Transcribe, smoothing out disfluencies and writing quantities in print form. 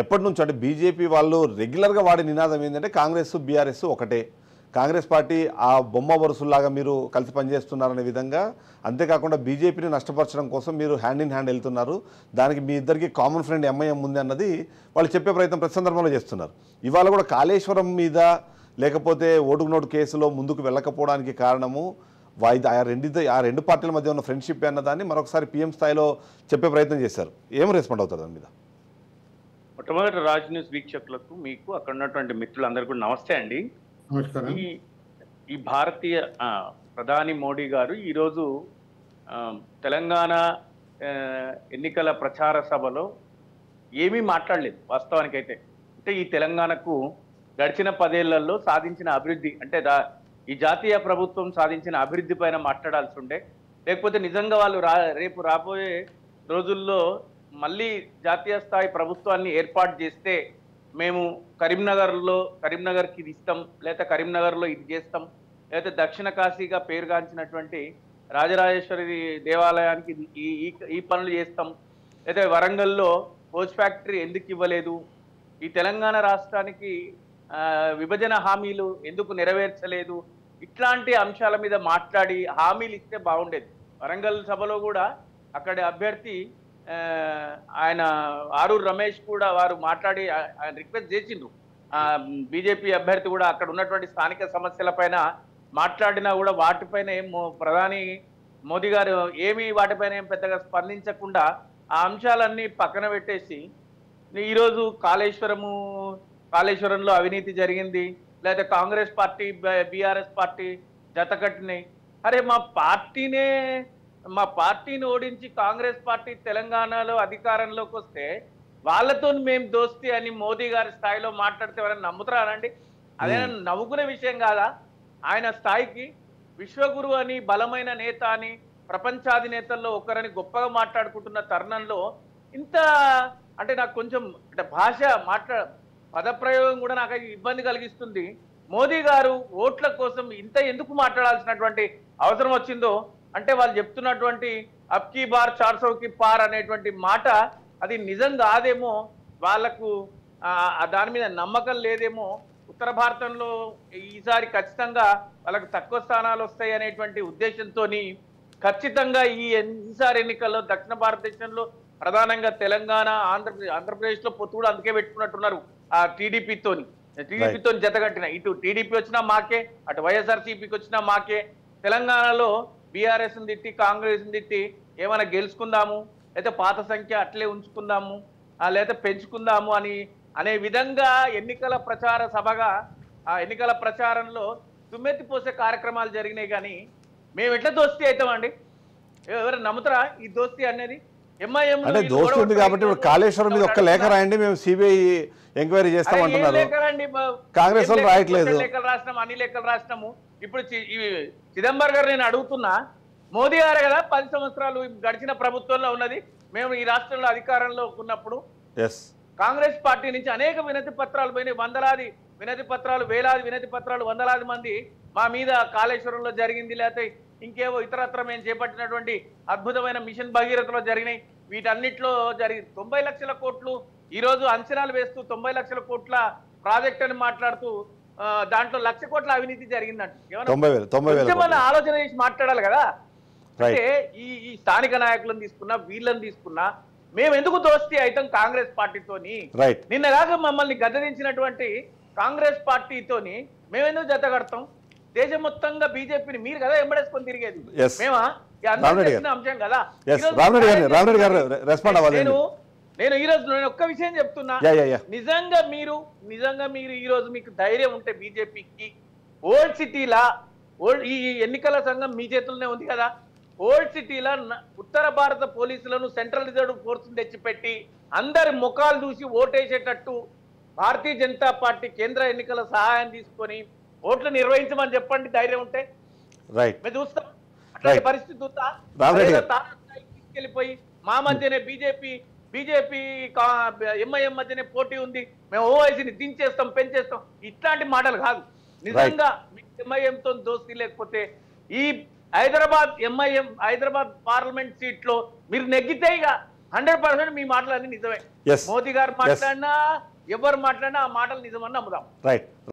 ఎప్పటి నుంచి అంటే బీజేపీ వాళ్ళు రెగ్యులర్గా వాడే నినాదం ఏంటంటే కాంగ్రెస్ బీఆర్ఎస్ ఒకటే, కాంగ్రెస్ పార్టీ ఆ బొమ్మ వరుసలాగా మీరు కలిసి పనిచేస్తున్నారనే విధంగా, అంతేకాకుండా బీజేపీని నష్టపరచడం కోసం మీరు హ్యాండ్ ఇన్ హ్యాండ్ వెళ్తున్నారు, దానికి మీ ఇద్దరికి కామన్ ఫ్రెండ్ ఎంఐఎం ఉంది అన్నది వాళ్ళు చెప్పే ప్రయత్నం ప్రతి సందర్భంలో చేస్తున్నారు. ఇవాళ కూడా కాళేశ్వరం మీద లేకపోతే ఓటుకు నోటు కేసులో ముందుకు వెళ్ళకపోవడానికి కారణము ఆ రెండు పార్టీల మధ్య ఉన్న ఫ్రెండ్షిప్ అన్నదాన్ని మరొకసారి పీఎం స్థాయిలో చెప్పే ప్రయత్నం చేశారు. ఏం రెస్పాండ్ అవుతారు దాని మీద? మొట్టమొదటి రాజ్ న్యూస్ వీక్షకులకు, మీకు అక్కడ ఉన్నటువంటి మిత్రులందరికీ కూడా నమస్తే అండి. ఈ భారతీయ ప్రధాని మోడీ గారు ఈరోజు తెలంగాణ ఎన్నికల ప్రచార సభలో ఏమీ మాట్లాడలేదు వాస్తవానికైతే. అంటే ఈ తెలంగాణకు గడిచిన 10 ఏళ్లలో సాధించిన అభివృద్ధి, అంటే ఈ జాతీయ ప్రభుత్వం సాధించిన అభివృద్ధి పైన మాట్లాడాల్సి ఉండే, లేకపోతే నిజంగా వాళ్ళు రేపు రాబోయే రోజుల్లో మళ్ళీ జాతీయ స్థాయి ప్రభుత్వాన్ని ఏర్పాటు చేస్తే మేము కరీంనగర్కి ఇది ఇస్తాం, లేదా కరీంనగర్లో ఇది చేస్తాం, లేకపోతే దక్షిణ కాశీగా పేరుగాంచినటువంటి రాజరాజేశ్వరి దేవాలయానికి ఈ పనులు చేస్తాం, లేదా వరంగల్లో కోచ్ ఫ్యాక్టరీ ఎందుకు ఇవ్వలేదు, ఈ తెలంగాణ రాష్ట్రానికి విభజన హామీలు ఎందుకు నెరవేర్చలేదు, ఇట్లాంటి అంశాల మీద మాట్లాడి హామీలు ఇస్తే బాగుండేది. వరంగల్ సభలో కూడా అక్కడి అభ్యర్థి ఆయన ఆరూరు రమేష్ కూడా వారు మాట్లాడి ఆయన రిక్వెస్ట్ చేసిండ్రు. బీజేపీ అభ్యర్థి కూడా అక్కడ ఉన్నటువంటి స్థానిక సమస్యలపైన మాట్లాడినా కూడా వాటిపైన ప్రధాని మోదీ గారు వాటిపైన ఏం పెద్దగా స్పందించకుండా ఆ అంశాలన్నీ పక్కన పెట్టేసి ఈరోజు కాళేశ్వరంలో అవినీతి జరిగింది, లేదా కాంగ్రెస్ పార్టీ బీఆర్ఎస్ పార్టీ జతకట్టినాయి. అరే మా పార్టీని ఓడించి కాంగ్రెస్ పార్టీ తెలంగాణలో అధికారంలోకి వస్తే వాళ్ళతో మేము దోస్తీ అని మోదీ గారి స్థాయిలో మాట్లాడితే ఎవరైనా నమ్ముతారానండి? అదేనా నవ్వుకునే విషయం కాదా? ఆయన స్థాయికి విశ్వగురు అని, బలమైన నేత అని, ప్రపంచాధినేతల్లో ఒకరని గొప్పగా మాట్లాడుకుంటున్న తరుణంలో ఇంత అంటే నాకు కొంచెం అంటే పదప్రయోగం కూడా నాకు ఇబ్బంది కలిగిస్తుంది. మోదీ గారు ఓట్ల కోసం ఇంత ఎందుకు మాట్లాడాల్సినటువంటి అవసరం వచ్చిందో, అంటే వాళ్ళు చెప్తున్నటువంటి అబ్కీ బార్ 400కి పార్ అనేటువంటి మాట అది నిజం కాదేమో, వాళ్లకు దాని మీద నమ్మకం లేదేమో, ఉత్తర భారతంలో ఈసారి ఖచ్చితంగా వాళ్ళకు తక్కువ స్థానాలు వస్తాయి అనేటువంటి ఉద్దేశంతో ఖచ్చితంగా ఈసారి ఎన్నికల్లో దక్షిణ భారతదేశంలో ప్రధానంగా తెలంగాణ, ఆంధ్రప్రదేశ్లో పొత్తు కూడా అందుకే పెట్టుకున్నట్టున్నారు ఆ టీడీపీతోని జతగట్టిన. ఇటు టీడీపీ వచ్చినా మాకే, అటు వైఎస్ఆర్సీపీకి వచ్చినా మాకే. తెలంగాణలో బీఆర్ఎస్ని తిట్టి, కాంగ్రెస్ని తిట్టి ఏమైనా గెలుచుకుందాము, లేదా పాత సంఖ్య అట్లే ఉంచుకుందాము, లేదా పెంచుకుందాము అనే విధంగా ఎన్నికల ప్రచార సభగా ఆ ఎన్నికల ప్రచారంలో దుమ్మెత్తిపోసే కార్యక్రమాలు జరిగినాయి. కానీ మేము ఎట్లా దోస్తీ అవుతామండి? ఎవరైనా నమ్ముతారా ఈ దోస్తీ అనేది? అంటే దోస్తీ ఉంది కాబట్టి కాళేశ్వరం మీద ఒక్క లేఖ రాయండి, మేము సిబిఐ ఎంక్వైరీ చేస్తామంటున్నారు. కాంగ్రెస్ వాళ్ళు రాయట్లేదు. లెక్కలు రాసినాము, అన్ని లెక్కలు రాసినాము. ఇప్పుడు చిదంబరం గారు నేను అడుగుతున్నా, మోదీ గారు కదా 10 సంవత్సరాలు గడిచిన ప్రభుత్వంలో ఉన్నది, మేము ఈ రాష్ట్రంలో అధికారంలో ఉన్నప్పుడు కాంగ్రెస్ పార్టీ నుంచి అనేక వినతి పత్రాలు పోయినాయి, వందలాది వినతి పత్రాలు, వేలాది వినతి పత్రాలు, వందలాది మంది మా మీద కాళేశ్వరంలో జరిగింది, లేకపోతే ఇంకేవో ఇతరత్ర మేము చేపట్టినటువంటి అద్భుతమైన మిషన్ భగీరథలో జరిగినాయి, వీటన్నిటిలో 90 లక్షల కోట్లు ఈరోజు అంచనాలు వేస్తూ 90 లక్షల కోట్ల ప్రాజెక్ట్ అని మాట్లాడుతూ దాంట్లో 1,00,000 కోట్ల అవినీతి జరిగిందంట. ఏమన్నా ఆలోచన చేసి మాట్లాడాలి కదా. అంటే ఈ స్థానిక నాయకులను తీసుకున్నా, వీళ్ళని తీసుకున్నా మేము ఎందుకు దోస్తీ అవుతాం కాంగ్రెస్ పార్టీతోని? నిన్న కాక మమ్మల్ని గద్దదించినటువంటి కాంగ్రెస్ పార్టీతోని మేమెందుకు జత కడతాం? దేశం మొత్తంగా బీజేపీని మీరు కదా ఎంబడేసుకొని తిరిగేది, మేమా? అంశం కదా. నేను ఈ రోజు ఒక్క విషయం చెప్తున్నా, నిజంగా మీరు ఈ రోజు మీకు ధైర్యం ఉంటే బీజేపీకి ఓల్డ్ సిటీలా ఈ ఎన్నికల సంఘం మీ చేతుల్లోనే ఉంది కదా, ఓల్డ్ సిటీలో ఉత్తర భారత పోలీసులను సెంట్రల్ రిజర్వ్ ఫోర్స్ తెచ్చిపెట్టి అందరి ముఖాలు చూసి ఓటేసేటట్టు భారతీయ జనతా పార్టీ కేంద్ర ఎన్నికల సహాయం తీసుకొని ఓట్లు నిర్వహించమని చెప్పండి, ధైర్యం ఉంటే. మేము చూస్తాం అట్లాంటి పరిస్థితి చూస్తా. తీసుకెళ్లిపోయి మా మధ్యనే బీజేపీ ఎంఐఎం మధ్యనే పోటీ ఉంది, మేము ఓవైసీని దించేస్తాం, పెంచేస్తాం, ఇట్లాంటి మాటలు కాదు. నిజంగా ఎంఐఎంతో దోస్తీ లేకపోతే ఈ హైదరాబాద్ పార్లమెంట్ సీట్ లో మీరు నెగ్గితే ఇక 100% మీ మాటలన్నీ నిజమే. Yes. మోదీ గారు మాట్లాడినా ఎవరు మాట్లాడినా ఆ మాటలు నిజమని నమ్ముదాం. రైట్.